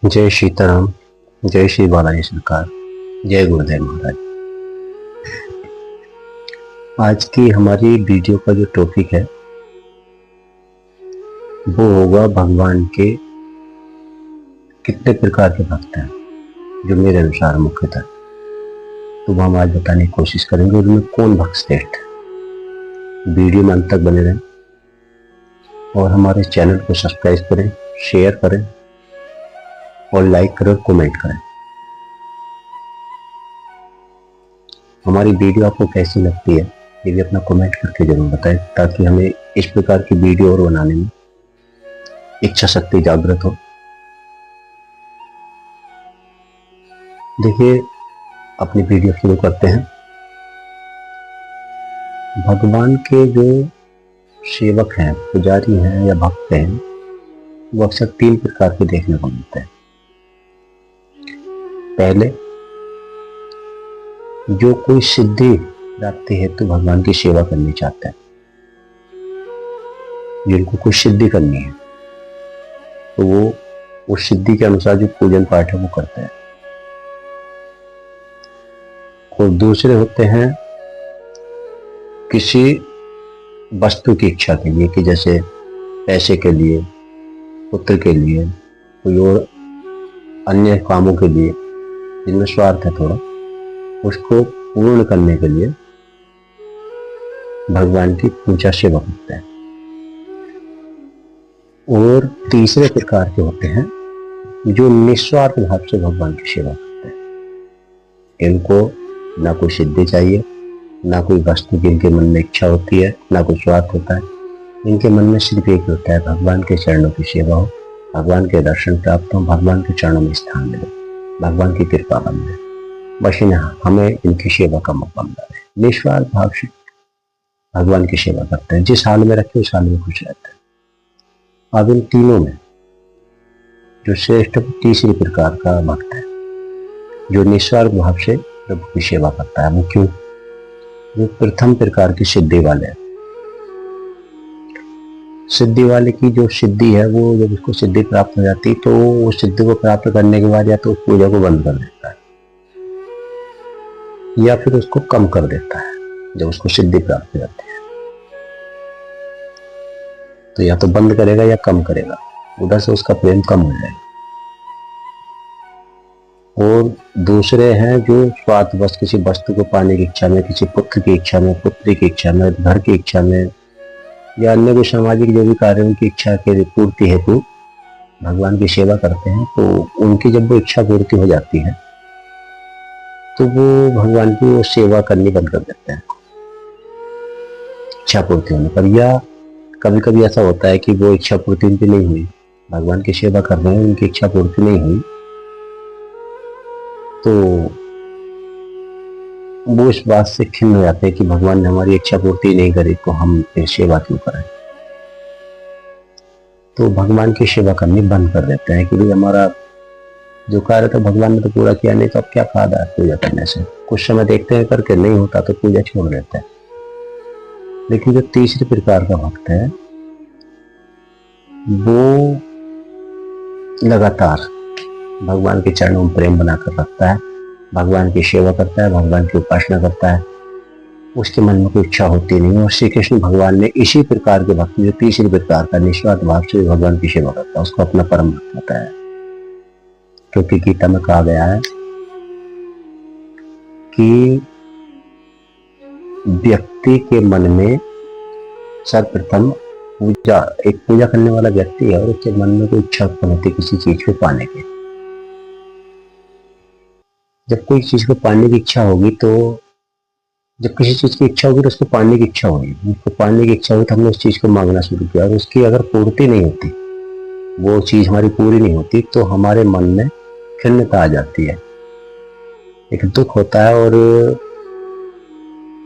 जय सीताराम, जय श्री बालाजी सरकार, जय गुरुदेव महाराज। आज की हमारी वीडियो का जो टॉपिक है वो होगा भगवान के कितने प्रकार के भक्त हैं, जो मेरे अनुसार मुख्यतः तो वो हम आज बताने की कोशिश करेंगे। उनमें कौन भक्त श्रेष्ठ है। वीडियो में अंत तक बने रहें और हमारे चैनल को सब्सक्राइब करें, शेयर करें और लाइक करें और कमेंट करें। हमारी वीडियो आपको कैसी लगती है ये भी अपना कमेंट करके जरूर बताएं, ताकि हमें इस प्रकार की वीडियो और बनाने में इच्छा शक्ति जागृत हो। देखिए, अपनी वीडियो शुरू करते हैं। भगवान के जो सेवक हैं, पुजारी हैं या भक्त हैं, वो अक्सर तीन प्रकार के देखने को मिलते हैं। पहले, जो कोई सिद्धि प्राप्ति हेतु तो भगवान की सेवा करनी चाहते हैं, जिनको कोई सिद्धि करनी है तो वो उस सिद्धि के अनुसार जो पूजन पाठ है वो करते हैं। और दूसरे होते हैं किसी वस्तु की इच्छा के लिए, कि जैसे पैसे के लिए, पुत्र के लिए, कोई और अन्य कामों के लिए जिनमें स्वार्थ है थोड़ा, उसको पूर्ण करने के लिए भगवान की पूजा सेवा करते हैं। और तीसरे प्रकार के होते हैं जो निस्वार्थ भाव से भगवान की सेवा करते हैं। इनको ना कोई सिद्धि चाहिए, ना कोई वस्तु की इनके मन में इच्छा होती है, ना कोई स्वार्थ होता है। इनके मन में सिर्फ एक होता है, भगवान के चरणों की सेवा हो, भगवान के दर्शन प्राप्त हो, भगवान के चरणों में स्थान मिले, भगवान की कृपा बन जाए, बस हमें इनकी सेवा का मौका मिला है। निस्वार्थ भाव से भगवान की सेवा करते हैं, जिस हाल में रखे उस हाल में खुश रहते हैं। अब इन तीनों में जो श्रेष्ठ तीसरी प्रकार का भक्त है, जो निस्वार्थ भाव से प्रभु की सेवा करता है। वो क्यों? जो प्रथम प्रकार की सिद्धि वाले हैं। सिद्धि वाले की जो सिद्धि है, वो जब उसको सिद्धि प्राप्त हो जाती तो वो सिद्धि को प्राप्त करने के बाद या तो पूजा को बंद कर देता है या फिर उसको कम कर देता है। जब उसको सिद्धि प्राप्त हो जाती है तो या तो बंद करेगा या कम करेगा, उधर से उसका प्रेम कम हो जाएगा। और दूसरे हैं जो स्वार्थवश किसी वस्तु को पाने की इच्छा में, किसी पुत्र की इच्छा में, पुत्री की इच्छा में, घर की इच्छा में या अन्य कोई सामाजिक जो भी कार्यों की इच्छा के पूर्ति हेतु भगवान की सेवा करते हैं। तो उनकी जब वो इच्छा पूर्ति हो जाती है तो वो भगवान की वो सेवा करनी बंद कर देते हैं इच्छा पूर्ति होने पर। या कभी कभी ऐसा होता है कि वो इच्छा पूर्ति उनकी नहीं हुई, भगवान की सेवा कर रहे हैं, उनकी इच्छा पूर्ति नहीं हुई, तो वो इस बात से खिन्न हो जाते हैं कि भगवान ने हमारी इच्छा पूर्ति नहीं करी तो हम सेवा क्यों करें। तो भगवान की सेवा करनी बंद कर देते हैं कि भाई हमारा जो कार्य था भगवान ने तो पूरा किया नहीं, तो अब क्या फायदा है पूजा करने से। कुछ समय देखते हैं करके नहीं होता तो पूजा छोड़ देते हैं। लेकिन जो तीसरे प्रकार का भक्त है वो लगातार भगवान के चरणों में प्रेम बनाकर रखता है, भगवान की सेवा करता है, भगवान की उपासना करता है, उसके मन में कोई इच्छा होती नहीं। और श्री कृष्ण भगवान ने इसी प्रकार के भक्त, जो तीसरे प्रकार का निस्वार्थ भाव से भगवान की सेवा करता है, उसको अपना परम भक्त बताया है। क्योंकि गीता में कहा गया है कि व्यक्ति के मन में सर्वप्रथम पूजा, एक पूजा करने वाला व्यक्ति है और उसके मन में कोई इच्छा उत्पन्न होती है किसी चीज को पाने की। जब कोई चीज को पाने की इच्छा होगी तो जब किसी चीज की इच्छा होगी तो उसको पाने की इच्छा होगी, उसको पाने की इच्छा होगी तो हमने उस चीज को मांगना शुरू किया। और उसकी अगर पूर्ति नहीं होती, वो चीज हमारी पूरी नहीं होती, तो हमारे मन में खिन्नता आ जाती है, एक दुख होता है। और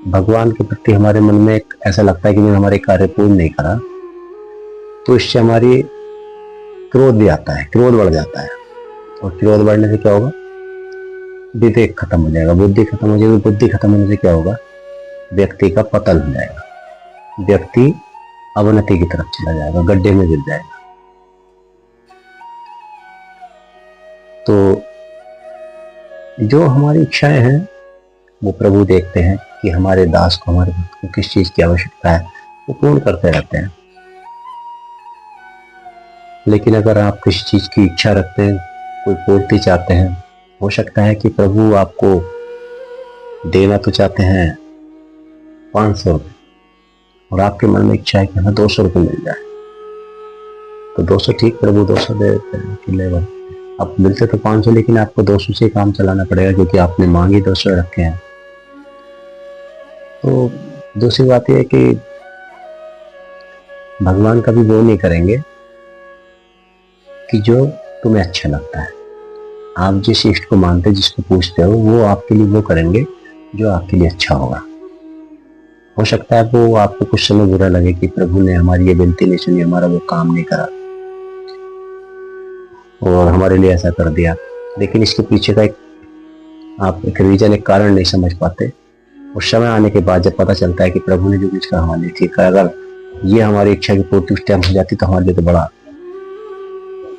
भगवान के प्रति हमारे मन में एक ऐसा लगता है कि मैंने हमारे कार्य पूर्ण नहीं करा, तो इससे हमारी क्रोध भी आता है, क्रोध बढ़ जाता है। और क्रोध बढ़ने से क्या होगा? विवेक खत्म हो जाएगा, बुद्धि खत्म हो जाएगी। बुद्धि खत्म होने से क्या होगा? व्यक्ति का पतन हो जाएगा, व्यक्ति अवनति की तरफ चला जाएगा, गड्ढे में गिर जाएगा। तो जो हमारी इच्छाएं हैं वो प्रभु देखते हैं कि हमारे दास को, हमारे भक्त को किस चीज की आवश्यकता है, वो पूर्ण करते रहते हैं। लेकिन अगर आप किसी चीज की इच्छा रखते हैं, कोई पूर्ति चाहते हैं, हो सकता है कि प्रभु आपको देना तो चाहते हैं 500 रुपये और आपके मन में इच्छा है कि हमें 200 रुपये मिल जाए, तो 200 ठीक, प्रभु 200 दे देते हैं कि लेवल। अब मिलते तो 500, लेकिन आपको 200 से काम चलाना पड़ेगा क्योंकि आपने मांगी 200 रखे हैं। तो दूसरी बात यह है कि भगवान कभी वो नहीं करेंगे कि जो तुम्हें अच्छा लगता है। आप जिस इष्ट को मानते, जिसको पूछते हो, वो आपके लिए वो करेंगे जो आपके लिए अच्छा होगा। हो सकता है वो आपको कुछ समय बुरा लगे कि प्रभु ने हमारी ये विनती नहीं सुनी, हमारा वो काम नहीं करा और हमारे लिए ऐसा कर दिया, लेकिन इसके पीछे का आप एक रीजन, एक कारण नहीं समझ पाते। उस समय आने के बाद जब पता चलता है कि प्रभु ने जो कुछ कहा हमारे लिए ठीक है, अगर ये हमारी इच्छा की पूर्ति उस टाइम हो जाती तो हमारे लिए तो बड़ा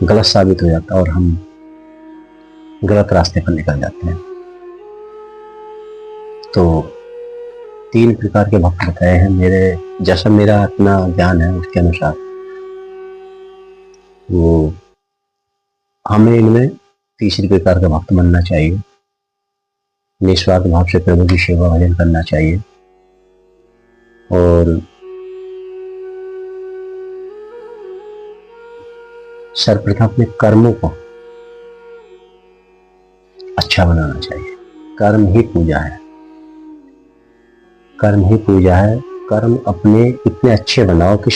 गलत साबित हो जाता और हम गलत रास्ते पर निकल जाते हैं। तो 3 प्रकार के भक्त बताए हैं मेरे, जैसा मेरा अपना ज्ञान है उसके अनुसार। वो हमें इनमें तीसरी प्रकार का भक्त बनना चाहिए। निस्वार्थ भाव से प्रभु की सेवा भजन करना चाहिए और सर्वप्रथम अपने कर्मों को अच्छा बनाना चाहिए। कर्म ही पूजा है, कर्म ही पूजा है। कर्म अपने इतने अच्छे बनाओ कि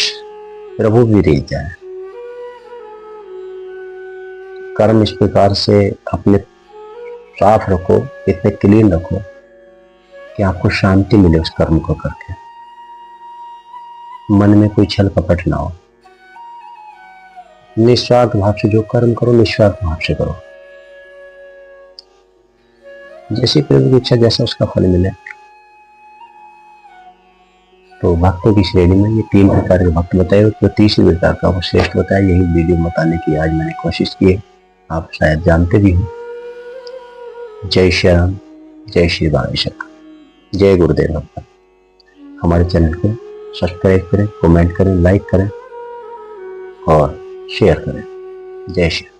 प्रभु भी रीझ जाए। कर्म इस प्रकार से अपने साफ रखो, इतने क्लीन रखो कि आपको शांति मिले उस कर्म को करके, मन में कोई छल कपट ना हो। निस्वार्थ भाव से जो कर्म करो, निस्वार्थ भाव से करो, जैसी प्रभु की इच्छा, जैसा उसका फल मिले। तो भक्तों की श्रेणी में ये 3 प्रकार के भक्त बताए, तो तीसरी प्रकार का वो श्रेष्ठ बताया। यही वीडियो बताने की आज मैंने कोशिश की है, आप शायद जानते भी हो। जय श्री राम, जय श्री बाणेश्वर, जय गुरुदेव भक्त। हमारे चैनल को सब्सक्राइब करें, कमेंट करें, लाइक करें और शेयर करें। जय श्री राम।